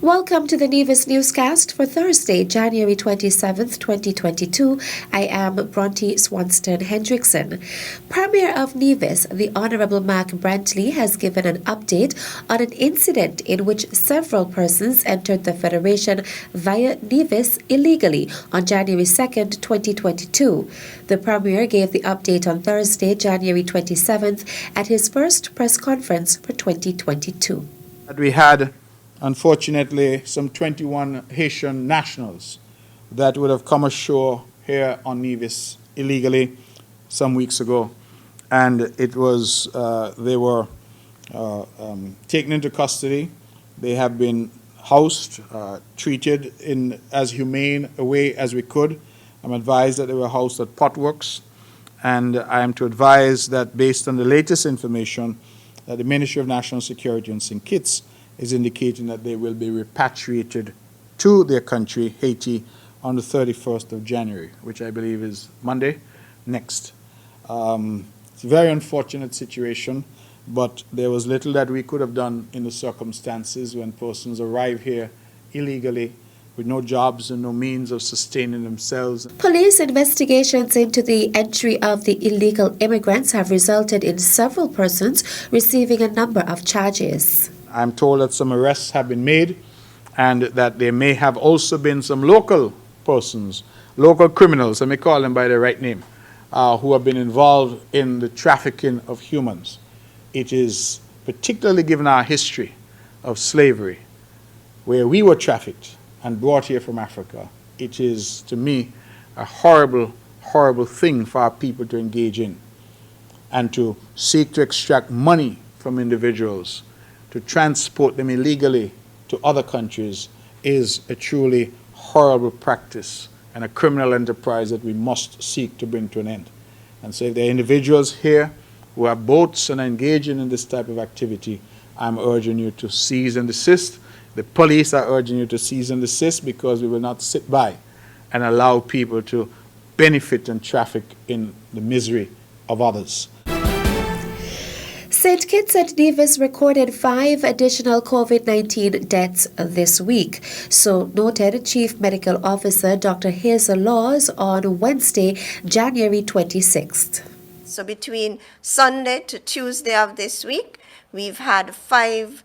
Welcome to the Nevis newscast for Thursday, January 27th, 2022. I am Bronte Swanston Hendrickson. Premier of Nevis, the Honourable Mark Brantley, has given an update on an incident in which several persons entered the Federation via Nevis illegally on January 2nd, 2022. The Premier gave the update on Thursday, January 27th, at his first press conference for 2022. We had, unfortunately, some 21 Haitian nationals that would have come ashore here on Nevis illegally some weeks ago, and it was they were taken into custody. They have been housed, treated in as humane a way as we could. I'm advised that they were housed at Potworks, and I am to advise that based on the latest information, that the Ministry of National Security in St. Kitts is indicating that they will be repatriated to their country, Haiti, on the 31st of January, which I believe is Monday next. It's a very unfortunate situation, but there was little that we could have done in the circumstances when persons arrive here illegally with no jobs and no means of sustaining themselves. Police investigations into the entry of the illegal immigrants have resulted in several persons receiving a number of charges. I'm told that some arrests have been made and that there may have also been some local persons, local criminals, let me call them by their right name, who have been involved in the trafficking of humans. It is particularly given our history of slavery, where we were trafficked and brought here from Africa. It is, to me, a horrible, horrible thing for our people to engage in and to seek to extract money from individuals, to transport them illegally to other countries is a truly horrible practice and a criminal enterprise that we must seek to bring to an end. And so if there are individuals here who have boats and are engaging in this type of activity, I'm urging you to cease and desist. The police are urging you to cease and desist because we will not sit by and allow people to benefit and traffic in the misery of others. St. Kitts and Nevis recorded 5 additional COVID-19 deaths this week, so noted Chief Medical Officer Dr. Hazel Laws on Wednesday, January 26th. So between Sunday to Tuesday of this week, we've had 5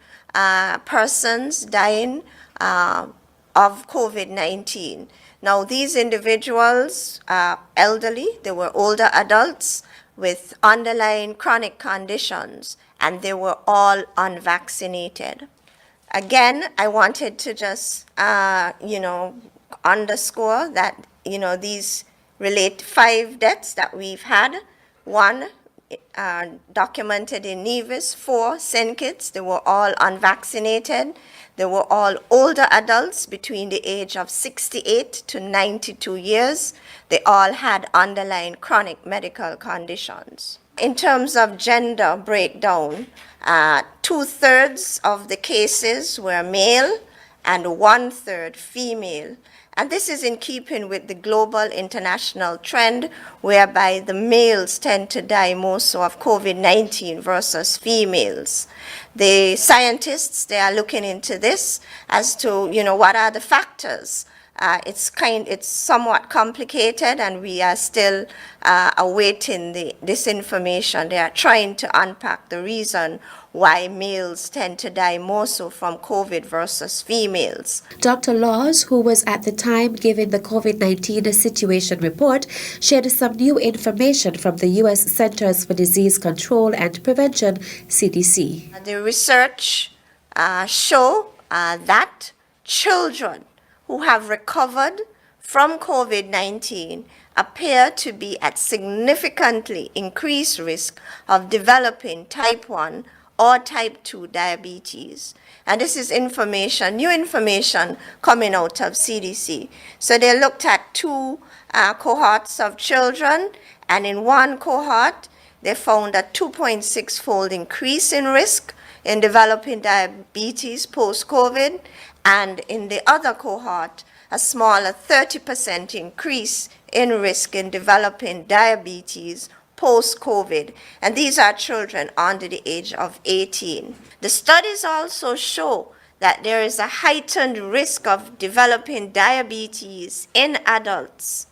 persons dying of COVID-19. Now, these individuals are elderly, they were older adults with underlying chronic conditions, and they were all unvaccinated. Again, I wanted to just, underscore that, these relate 5 deaths that we've had. 1 documented in Nevis, 4 St. Kitts. They were all unvaccinated. They were all older adults between the age of 68 to 92 years. They all had underlying chronic medical conditions. In terms of gender breakdown, 2/3 of the cases were male and 1/3 female. And this is in keeping with the global international trend whereby the males tend to die more so of COVID-19 versus females. The scientists, they are looking into this as to, what are the factors. It's somewhat complicated, and we are still awaiting this information. They are trying to unpack the reason why males tend to die more so from COVID versus females. Dr. Laws, who was at the time giving the COVID-19 situation report, shared some new information from the U.S. Centers for Disease Control and Prevention, CDC. The research show that children who have recovered from COVID-19 appear to be at significantly increased risk of developing type 1 or type 2 diabetes. And this is information, new information coming out of CDC. So they looked at 2 cohorts of children, and in 1 cohort, they found a 2.6-fold increase in risk in developing diabetes post-COVID, and in the other cohort, a smaller 30% increase in risk in developing diabetes post-COVID, and these are children under the age of 18. The studies also show that there is a heightened risk of developing diabetes in adults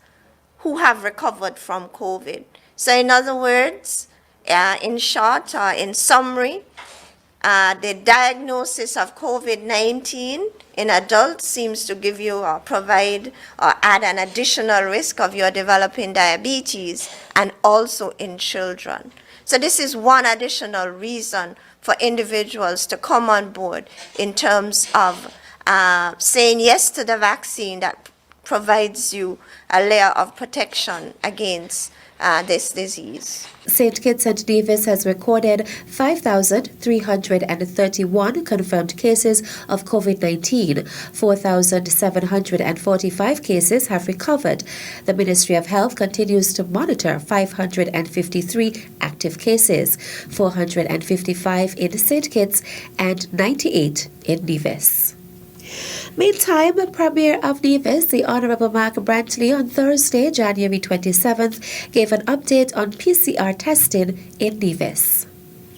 who have recovered from COVID. So in other words, in short, or in summary, the diagnosis of COVID-19 in adults seems to give you or provide or add an additional risk of your developing diabetes, and also in children. So this is one additional reason for individuals to come on board in terms of saying yes to the vaccine that provides you a layer of protection against this disease. St. Kitts and Nevis has recorded 5,331 confirmed cases of COVID-19. 4,745 cases have recovered. The Ministry of Health continues to monitor 553 active cases, 455 in St. Kitts and 98 in Nevis. Meantime, Premier of Nevis, the Honourable Mark Brantley, on Thursday, January 27th, gave an update on PCR testing in Nevis.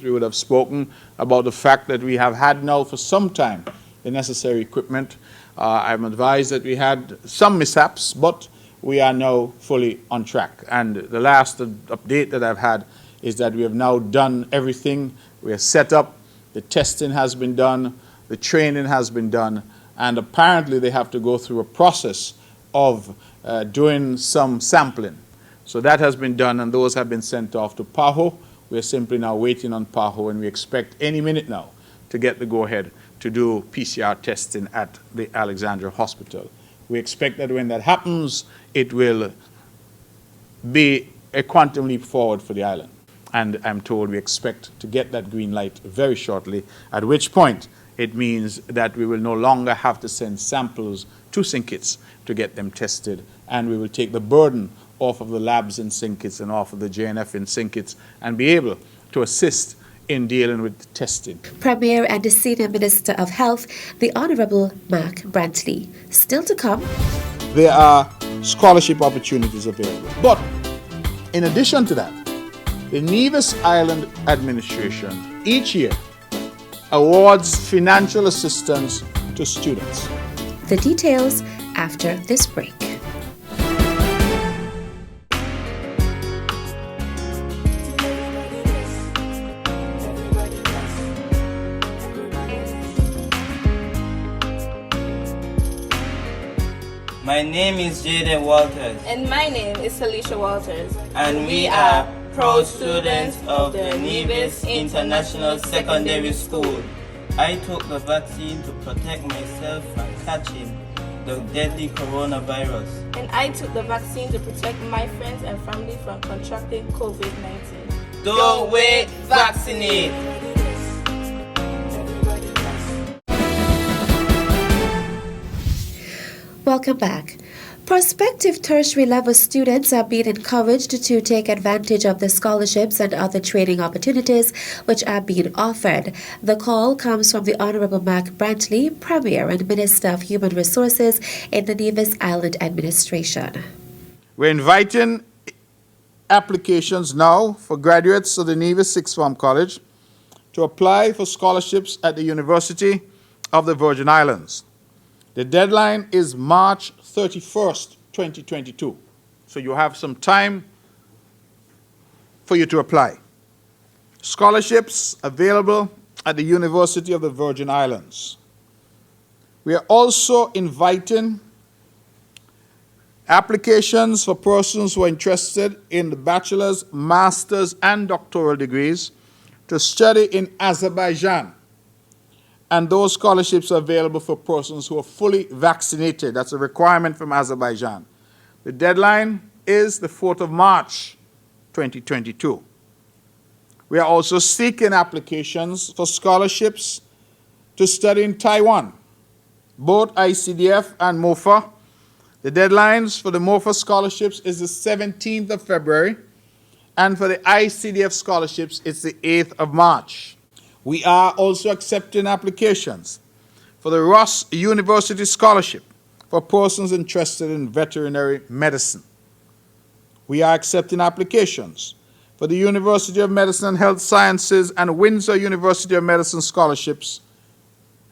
We would have spoken about the fact that we have had now for some time the necessary equipment. I'm advised that we had some mishaps, but we are now fully on track. And the last update that I've had is that we have now done everything. We are set up, the testing has been done, the training has been done, and apparently they have to go through a process of doing some sampling. So that has been done, and those have been sent off to PAHO. We're simply now waiting on PAHO, and we expect any minute now to get the go-ahead to do PCR testing at the Alexandra Hospital. We expect that when that happens, it will be a quantum leap forward for the island. And I'm told we expect to get that green light very shortly, at which point it means that we will no longer have to send samples to St. Kitts to get them tested, and we will take the burden off of the labs in St. Kitts and off of the JNF in St. Kitts and be able to assist in dealing with the testing. Premier and the Senior Minister of Health, the Honourable Mark Brantley. Still to come. There are scholarship opportunities available. But in addition to that, the Nevis Island Administration each year awards financial assistance to students. The details after this break. My name is Jaden Walters. And my name is Alicia Walters. And we are proud students of the Nevis International Secondary School. I took the vaccine to protect myself from catching the deadly coronavirus. And I took the vaccine to protect my friends and family from contracting COVID-19. Don't wait, vaccinate! Welcome back. Prospective tertiary level students are being encouraged to take advantage of the scholarships and other training opportunities which are being offered. The call comes from the Honourable Mark Brantley, Premier and Minister of Human Resources in the Nevis Island Administration. We're inviting applications now for graduates of the Nevis Sixth Form College to apply for scholarships at the University of the Virgin Islands. The deadline is March 31st, 2022. So you have some time for you to apply. Scholarships available at the University of the Virgin Islands. We are also inviting applications for persons who are interested in the bachelor's, master's, and doctoral degrees to study in Azerbaijan. And those scholarships are available for persons who are fully vaccinated. That's a requirement from Azerbaijan. The deadline is the 4th of March, 2022. We are also seeking applications for scholarships to study in Taiwan, both ICDF and MOFA. The deadlines for the MOFA scholarships is the 17th of February, and for the ICDF scholarships, it's the 8th of March. We are also accepting applications for the Ross University Scholarship for persons interested in veterinary medicine. We are accepting applications for the University of Medicine and Health Sciences and Windsor University of Medicine scholarships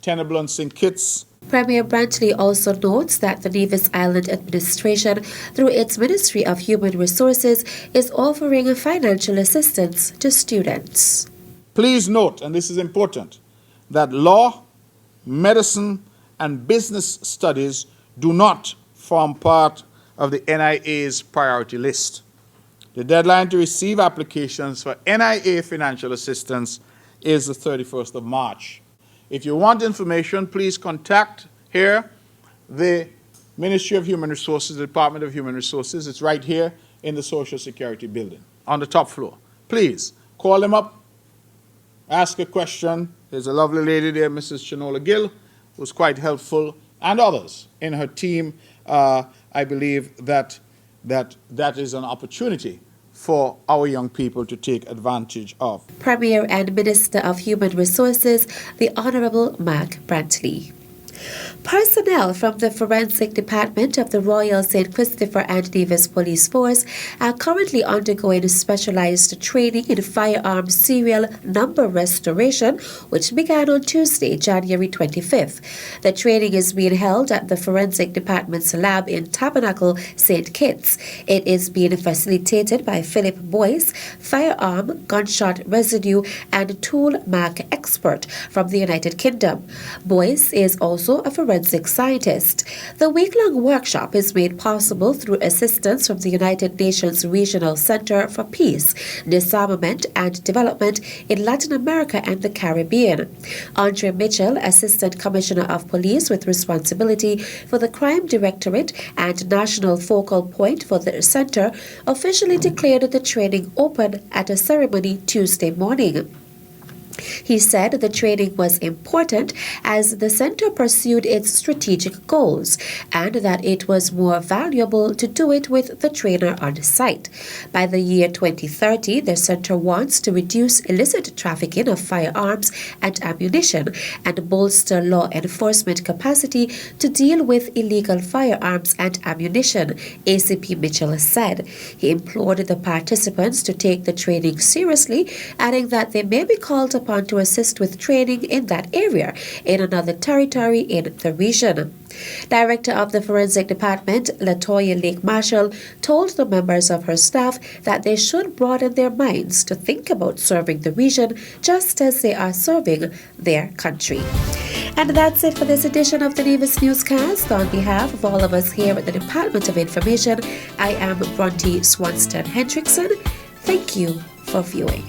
Tenable and St. Kitts. Premier Brantley also notes that the Nevis Island Administration, through its Ministry of Human Resources, is offering financial assistance to students. Please note, and this is important, that law, medicine, and business studies do not form part of the NIA's priority list. The deadline to receive applications for NIA financial assistance is the 31st of March. If you want information, please contact here the Ministry of Human Resources, the Department of Human Resources. It's right here in the Social Security building on the top floor. Please call them up, ask a question. There's a lovely lady there, Mrs. Chenola Gill, who's quite helpful, and others in her team. I believe that is an opportunity for our young people to take advantage of. Premier and Minister of Human Resources, the Honourable Mark Brantley. Personnel from the Forensic Department of the Royal St. Christopher and Nevis Police Force are currently undergoing specialized training in firearm serial number restoration, which began on Tuesday, January 25th. The training is being held at the Forensic Department's lab in Tabernacle, St. Kitts. It is being facilitated by Philip Boyce, firearm, gunshot residue, and tool mark expert from the United Kingdom. Boyce is also a forensic scientist. The week-long workshop is made possible through assistance from the United Nations Regional Center for Peace, Disarmament and Development in Latin America and the Caribbean. Andre Mitchell, Assistant Commissioner of Police with responsibility for the Crime Directorate and National Focal Point for the Center, officially declared the training open at a ceremony Tuesday morning. He said the training was important as the center pursued its strategic goals and that it was more valuable to do it with the trainer on site. By the year 2030, the center wants to reduce illicit trafficking of firearms and ammunition and bolster law enforcement capacity to deal with illegal firearms and ammunition, ACP Mitchell said. He implored the participants to take the training seriously, adding that they may be called upon to assist with training in that area in another territory in the region. Director of the Forensic Department, Latoya Lake Marshall, told the members of her staff that they should broaden their minds to think about serving the region just as they are serving their country. And that's it for this edition of the Nevis Newscast. On behalf of all of us here at the Department of Information, I am Bronte Swanston Hendrickson. Thank you for viewing.